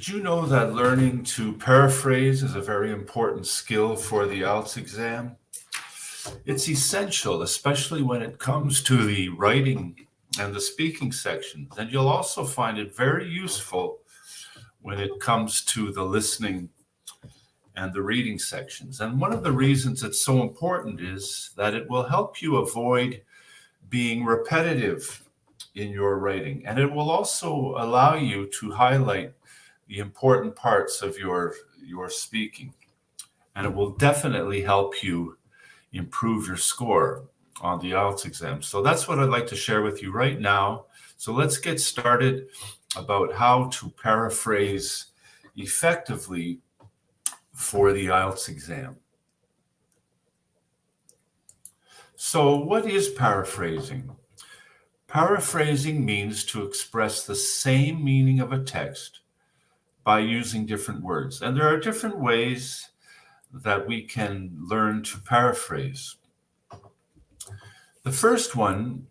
Did you know that learning to paraphrase is a very important skill for the IELTS exam? It's essential, especially when it comes to the writing and the speaking sections. And you'll also find it very useful when it comes to the listening and the reading sections. And one of the reasons it's so important is that it will help you avoid being repetitive in your writing. And it will also allow you to highlight the important parts of your speaking. And it will definitely help you improve your score on the IELTS exam. So that's what I'd like to share with you right now. So let's get started about how to paraphrase effectively for the IELTS exam. So what is paraphrasing? Paraphrasing means to express the same meaning of a text by using different words. And there are different ways that we can learn to paraphrase. The first one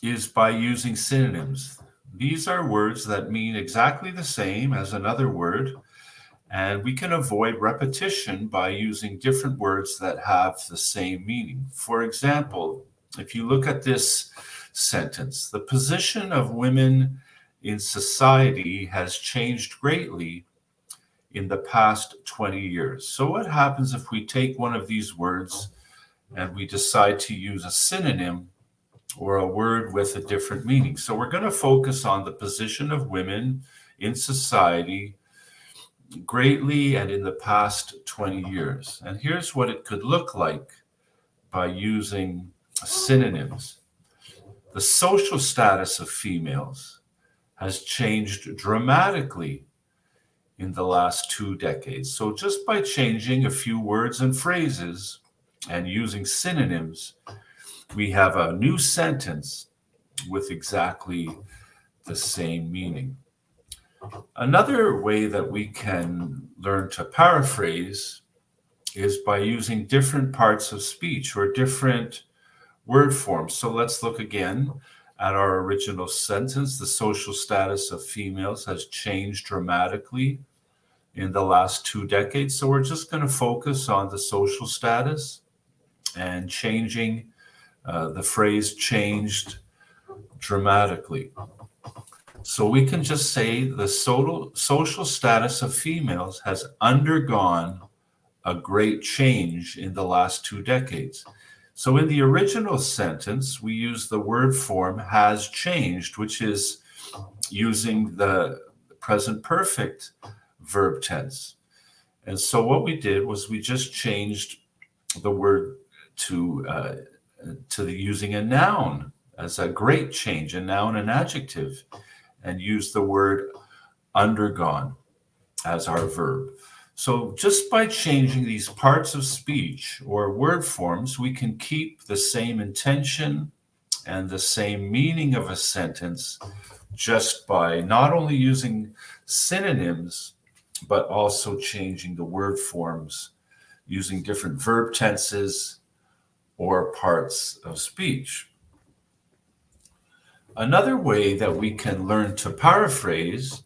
is by using synonyms. These are words that mean exactly the same as another word, and we can avoid repetition by using different words that have the same meaning. For example, if you look at this sentence, the position of women in society has changed greatly in the past 20 years. So what happens if we take one of these words and we decide to use a synonym or a word with a different meaning? So we're going to focus on the position of women in society greatly and in the past 20 years. And here's what it could look like by using synonyms. The social status of females has changed dramatically in the last 2 decades. So just by changing a few words and phrases and using synonyms, we have a new sentence with exactly the same meaning. Another way that we can learn to paraphrase is by using different parts of speech or different word forms. So let's look again at our original sentence. The social status of females has changed dramatically in the last 2 decades. So we're just going to focus on the social status and changing the phrase changed dramatically. So we can just say the social status of females has undergone a great change in the last 2 decades. So in the original sentence, we use the word form has changed, which is using the present perfect verb tense. And so what we did was we just changed the word to using a noun as a great change, a noun and adjective, and use the word undergone as our verb. So just by changing these parts of speech or word forms, we can keep the same intention and the same meaning of a sentence just by not only using synonyms, but also changing the word forms using different verb tenses or parts of speech. Another way that we can learn to paraphrase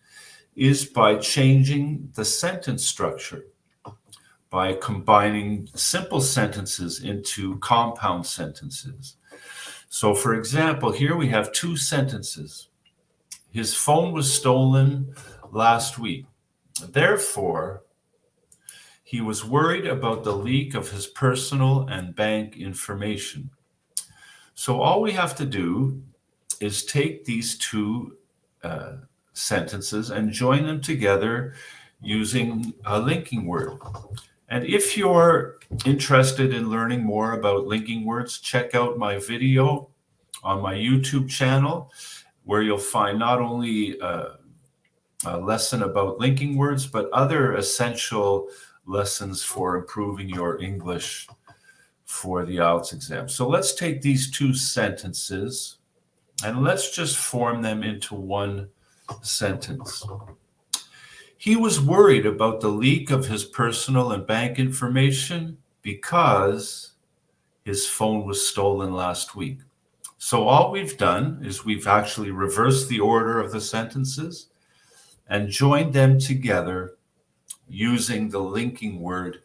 is by changing the sentence structure, by combining simple sentences into compound sentences. So for example, here we have 2 sentences. His phone was stolen last week. Therefore, he was worried about the leak of his personal and bank information. So all we have to do is take these 2 sentences and join them together using a linking word. And if you're interested in learning more about linking words, check out my video on my YouTube channel, where you'll find not only a lesson about linking words, but other essential lessons for improving your English for the IELTS exam. So let's take these 2 sentences and let's just form them into one sentence. He was worried about the leak of his personal and bank information because his phone was stolen last week. So all we've done is we've actually reversed the order of the sentences, and join them together using the linking word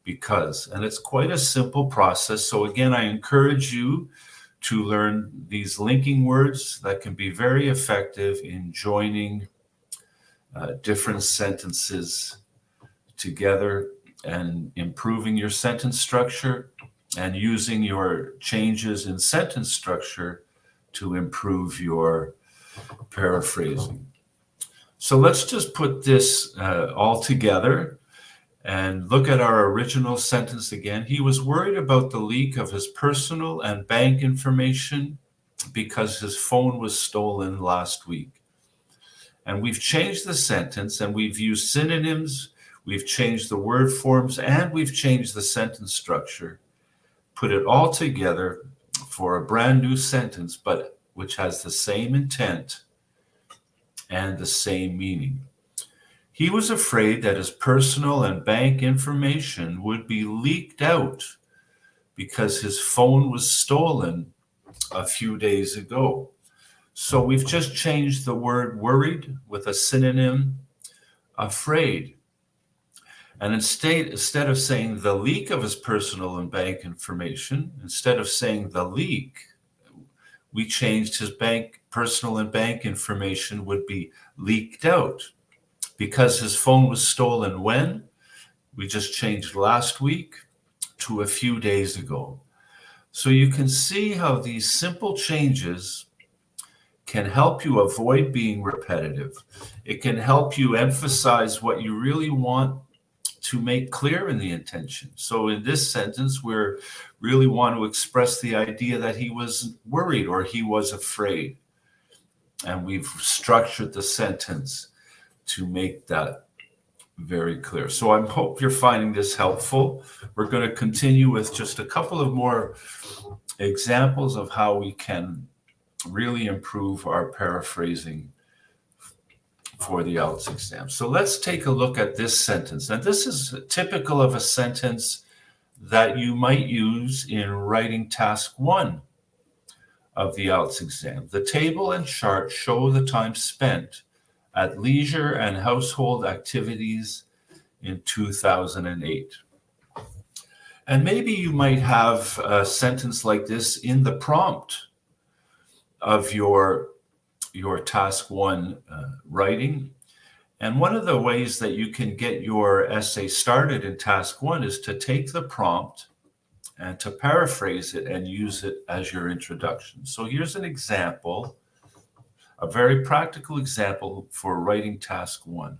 because. And it's quite a simple process. So again, I encourage you to learn these linking words that can be very effective in joining different sentences together and improving your sentence structure and using your changes in sentence structure to improve your paraphrasing. So let's just put this all together and look at our original sentence again. He was worried about the leak of his personal and bank information because his phone was stolen last week. And we've changed the sentence and we've used synonyms, we've changed the word forms, and we've changed the sentence structure. Put it all together for a brand new sentence, but which has the same intent and the same meaning. He was afraid that his personal and bank information would be leaked out because his phone was stolen a few days ago. So we've just changed the word worried with a synonym, afraid. And instead of saying the leak of his personal and bank information, instead of saying the leak, we changed his personal and bank information would be leaked out. Because his phone was stolen when? We just changed last week to a few days ago. So you can see how these simple changes can help you avoid being repetitive. It can help you emphasize what you really want to make clear in the intention. So in this sentence, we really want to express the idea that he was worried or he was afraid. And we've structured the sentence to make that very clear. So I hope you're finding this helpful. We're going to continue with just a couple of more examples of how we can really improve our paraphrasing for the IELTS exam. So let's take a look at this sentence. And this is typical of a sentence that you might use in writing task 1 of the IELTS exam. The table and chart show the time spent at leisure and household activities in 2008. And maybe you might have a sentence like this in the prompt of your task 1 writing. And one of the ways that you can get your essay started in task 1 is to take the prompt and to paraphrase it and use it as your introduction. So here's an example, a very practical example for writing task 1.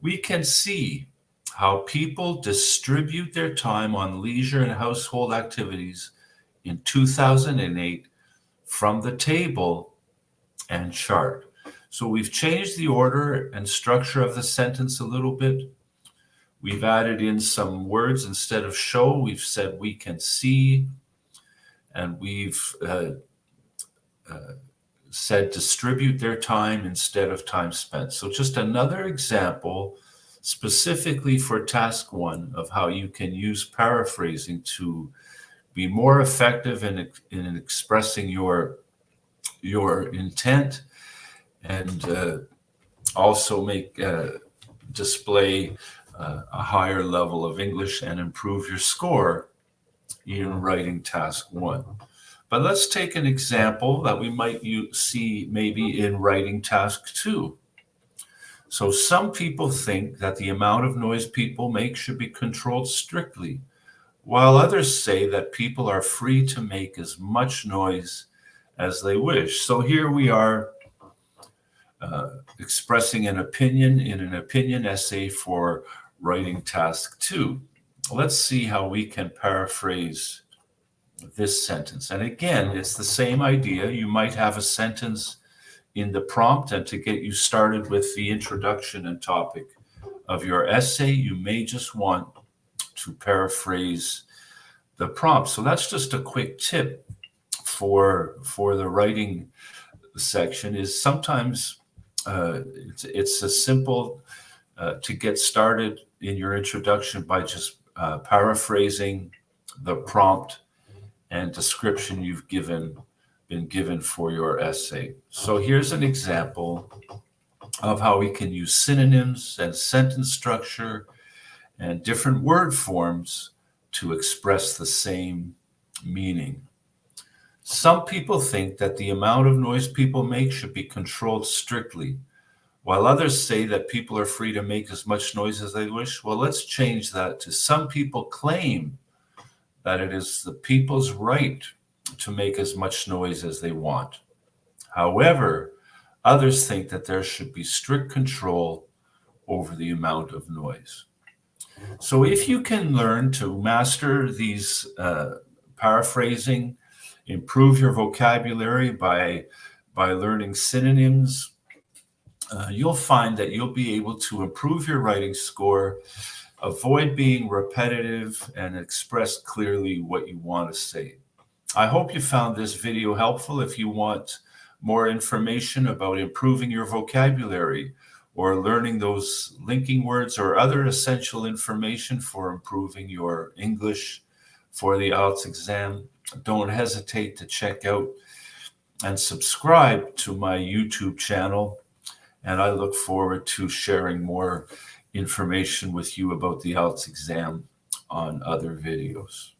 We can see how people distribute their time on leisure and household activities in 2008 from the table and chart. So we've changed the order and structure of the sentence a little bit. We've added in some words instead of show. We've said we can see, and we've said distribute their time instead of time spent. So just another example specifically for task 1 of how you can use paraphrasing to be more effective in expressing your intent and also display a higher level of English and improve your score in writing task 1. But let's take an example that we might see maybe in writing task 2. So some people think that the amount of noise people make should be controlled strictly, while others say that people are free to make as much noise as they wish. So here we are expressing an opinion in an opinion essay for writing task 2. Let's see how we can paraphrase this sentence. And again, it's the same idea. You might have a sentence in the prompt, and to get you started with the introduction and topic of your essay, you may just want to paraphrase the prompt. So that's just a quick tip for the writing section. Is sometimes it's a simple to get started in your introduction by just paraphrasing the prompt and description you've been given for your essay. So here's an example of how we can use synonyms and sentence structure and different word forms to express the same meaning. Some people think that the amount of noise people make should be controlled strictly, while others say that people are free to make as much noise as they wish. Well, let's change that to some people claim that it is the people's right to make as much noise as they want. However, others think that there should be strict control over the amount of noise. So if you can learn to master these paraphrasing, improve your vocabulary by learning synonyms, you'll find that you'll be able to improve your writing score, avoid being repetitive, and express clearly what you want to say. I hope you found this video helpful. If you want more information about improving your vocabulary or learning those linking words or other essential information for improving your English for the IELTS exam, don't hesitate to check out and subscribe to my YouTube channel. And I look forward to sharing more information with you about the IELTS exam on other videos.